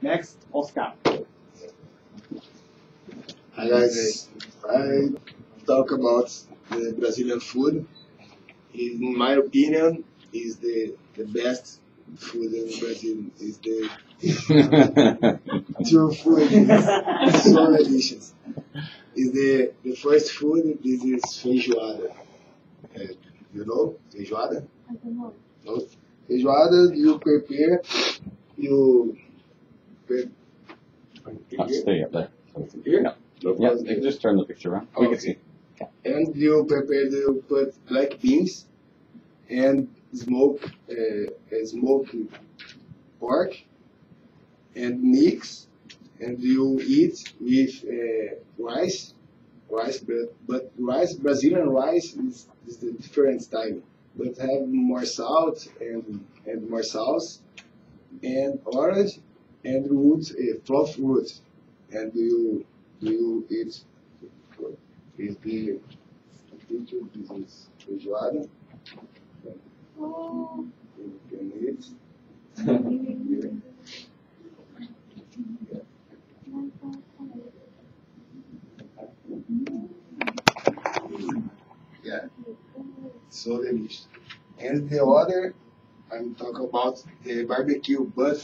Next, Oscar. Hi guys, I talk about the Brazilian food. In my opinion, is the best food in Brazil. Is the true food. Is so delicious. Is the first food. This is feijoada. You know feijoada? I don't know. No. Feijoada you prepare. You Stay up there. here. Yeah. Yeah, you can just turn the picture around. We can see. And you prepare, you put black beans and smoke pork and mix, and you eat with rice, but rice, Brazilian rice is the different style, but have more salt and more sauce and orange and roots, fluff roots, and you eat. Is the picture, this is feijoada. Oh. You can eat. Yeah, so delicious. And the other, I'm talking about the barbecue, but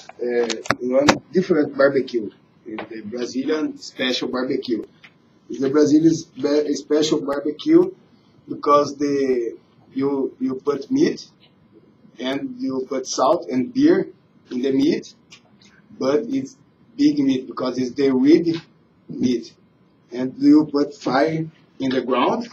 one different barbecue. It's the Brazilian special barbecue. It's the Brazilian special barbecue because you put meat and you put salt and beer in the meat, but it's big meat because it's the rib meat, and you put fire in the ground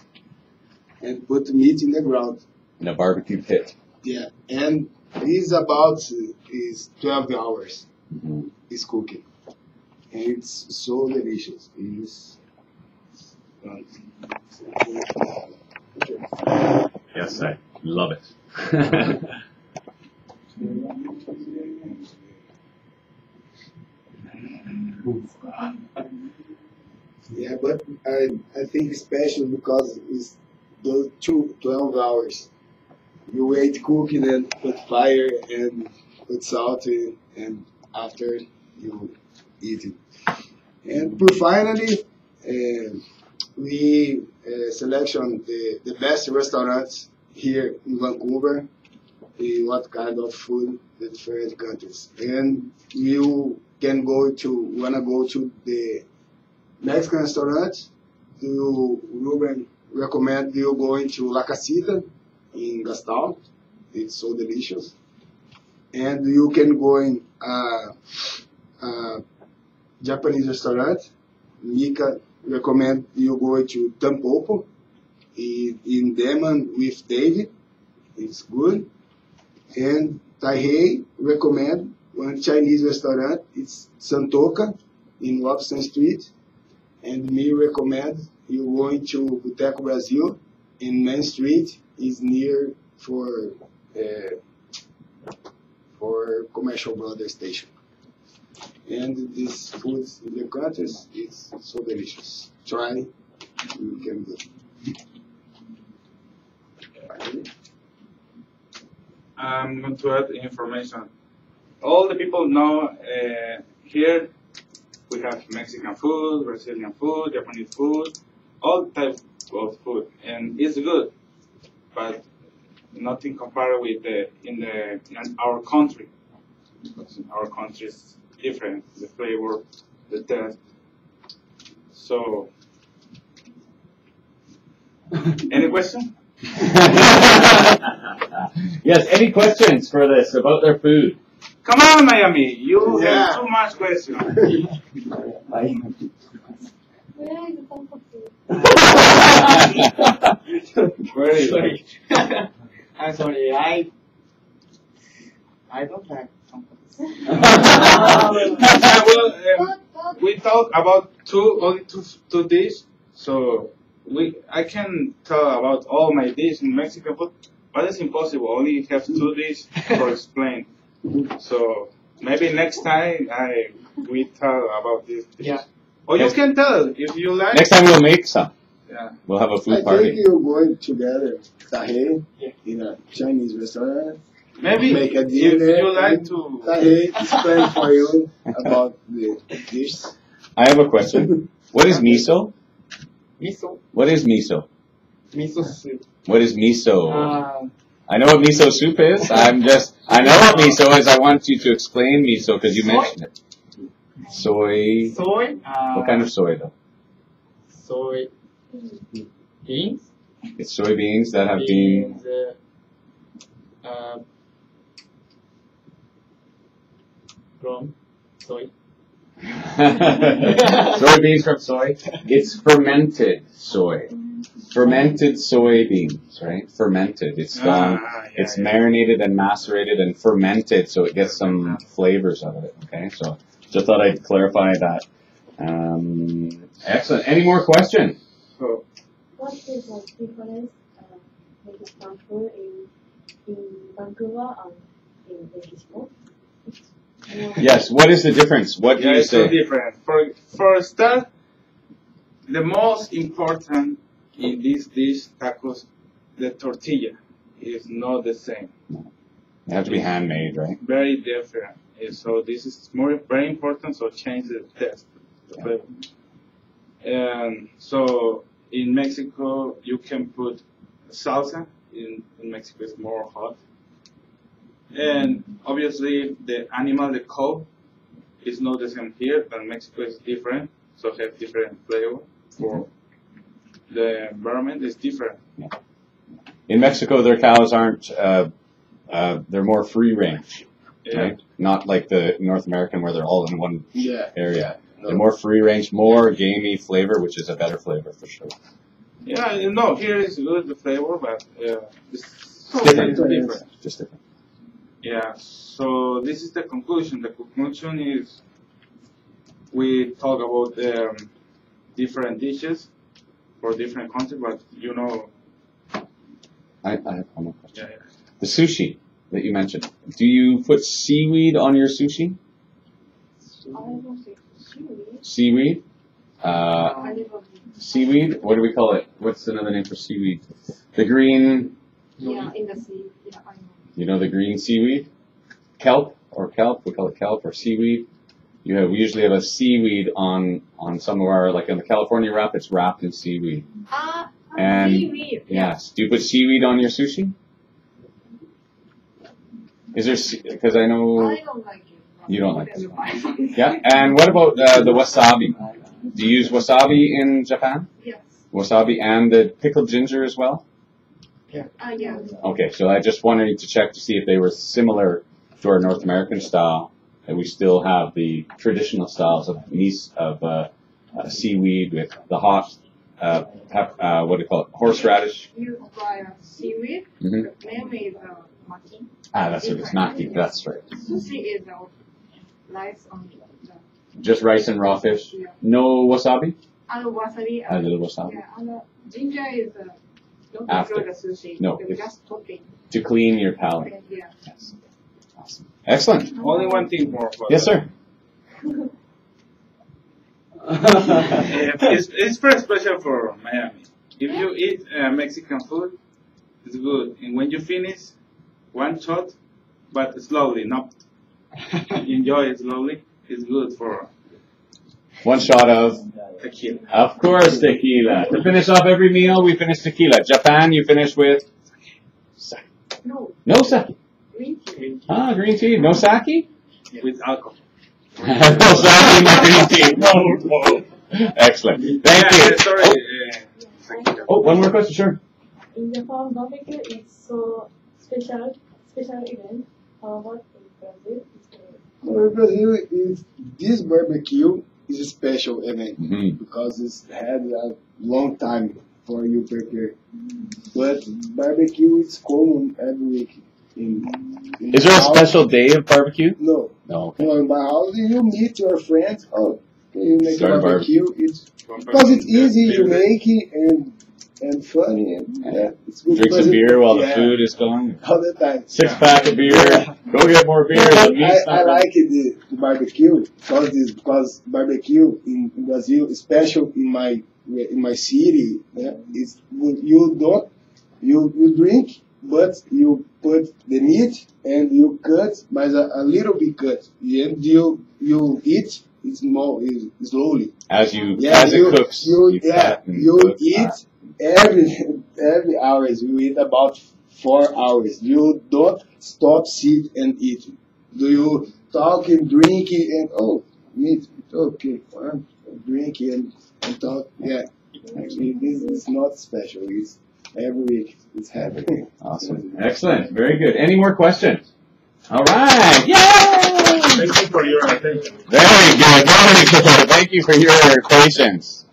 and put meat in the ground. In a barbecue pit. Yeah, and it's about is 12 hours. Mm-hmm. It's cooking, and it's so delicious. It's Yes, I love it. Yeah, but I think it's special because it's those 12 hours. You wait cooking and put fire and put salt in, and after you eat it. And finally, we selection the best restaurants here in Vancouver, what kind of food the different countries. And you can wanna go to the Mexican restaurant. Ruben recommend you going to La Casita in Gastal. It's so delicious. And you can go in Japanese restaurant. Mika recommend you go to Tampopo in Demon with David. It's good. And Taihei recommend one Chinese restaurant. It's Santoka in Watson Street. And me recommend you going to Boteco Brazil in Main Street. Is near for Commercial Brothers Station. And these foods in the countries, it's so delicious. Try, you can do. I'm going to add information. All the people know here we have Mexican food, Brazilian food, Japanese food, all types of food, and it's good, but nothing compared with in our country, because in our country is different, the flavor, the taste. So, any question? Yes, any questions for this about their food? Come on, Miami, you have too much questions. Where is the comfort food? Very I'm sorry, I don't like comfort food. Well, we talk about only two dishes, so I can tell about all my dishes in Mexican food, but it's impossible. Only have 2 dishes to explain. So maybe next time we tell about this dish. Yeah. Or you can tell if you like. Next time we'll make some. Yeah. We'll have a I food think party. you're going together, Tahe, in a Chinese restaurant. Maybe make a if dinner. you like to. I hate explain for you about the dish. I have a question. What is miso? Miso. What is miso? Miso soup. What is miso? I know what miso soup is. I know what miso is. I want you to explain miso because you mentioned it. Soy. Soy. What kind of soy though? Soy beans. It's soybeans that have been. From soy. Soybeans from soy. It's fermented soy. Fermented soybeans, right? Fermented. It's gone. It's marinated and macerated and fermented, so it gets some flavors out of it. Okay, so just thought I'd clarify that. Excellent. Any more questions? What is the difference Mexican food in Vancouver and in Mexico? Yes. What is the difference? What do you It's so say? different. For a start, the most important in this dish, tacos, the tortilla is not the same. They have to be handmade, right? Very different. So this is very important. So change the taste. The flavor. And so in Mexico, you can put salsa. In Mexico, it's more hot. And obviously, the animal, the cow, is not the same here, but Mexico is different, so it has different flavor. For the environment is different. Yeah. In Mexico, their cows aren't. They're more free range, right? Not like the North American where they're all in one area. They're more free range, more gamey flavor, which is a better flavor for sure. Yeah, no, here is good the flavor, but it's Different. different. Just different. Yeah, so this is the conclusion. The conclusion is we talk about different dishes for different countries, but you know. I have one more question. Yeah. The sushi that you mentioned. Do you put seaweed on your sushi? Seaweed? Seaweed? What do we call it? What's another name for seaweed? The green. Yeah, in the sea. Yeah, I know. You know the green seaweed? Kelp. We call it kelp or seaweed. We usually have a seaweed on some of our, like in the California wrap, it's wrapped in seaweed. And seaweed. yes, do you put seaweed on your sushi? Is there, because I know I don't like it. you don't like it. Yeah, and what about the wasabi? Do you use wasabi in Japan? Yes. Wasabi and the pickled ginger as well? Yeah. Okay, so I just wanted to check to see if they were similar to our North American style, and we still have the traditional styles of seaweed with the hot, what do you call it, horseradish. You buy seaweed. Mm-hmm. The name is maki. That's what it's maki. That's right. Sushi is rice on the. Just rice and raw fish. Yeah. No wasabi. And wasabi. A little wasabi. Yeah, and ginger is not After. control the sushi. No, It's just topping. To clean your palate. Okay, yeah. Yes. Awesome. Excellent. Only one thing more. Yes, sir. It's very special for Miami. If you eat Mexican food, it's good. And when you finish, one shot, but slowly, not enjoy it slowly. It's good for One shot of, tequila. of course, tequila. To finish off every meal, we finish tequila. Japan, you finish with sake. No, No sake. green tea. Ah, green tea. No sake? With alcohol. No sake, no green tea. No. Excellent. Thank you. Sorry. Oh, one more question, sure. In Japan, barbecue is so special event. What in Brazil is This barbecue is a special event Mhm. because it's had a long time for you prepare. But barbecue is common every week. In Is there my a house. special day of barbecue? No. No. Okay. No, in my house you meet your friends. Oh, you make Start a barbecue. It's because it's easy to make it and funny and yeah, it's good. Drink because some beer while the yeah, food is going. all the time. 6-pack of beer. Go get more beer. The meat's I not ready. like the barbecue because barbecue in Brazil, especially in my city, yeah, it's you drink but you put the meat and you cut, but a little bit cut, and you eat it slowly. As you Yeah, as it cooks, you cut and you cook. eat every hours. You eat about 4 hours. You don't stop, sit and eat. Do you talk and drink and meat? Okay, fine. Drink and talk. Yeah, actually, this is not special. It's every week. It's happening. Awesome. Excellent. Very good. Any more questions? All right. Yay! Thank you for your attention. Very good. Thank you for your patience.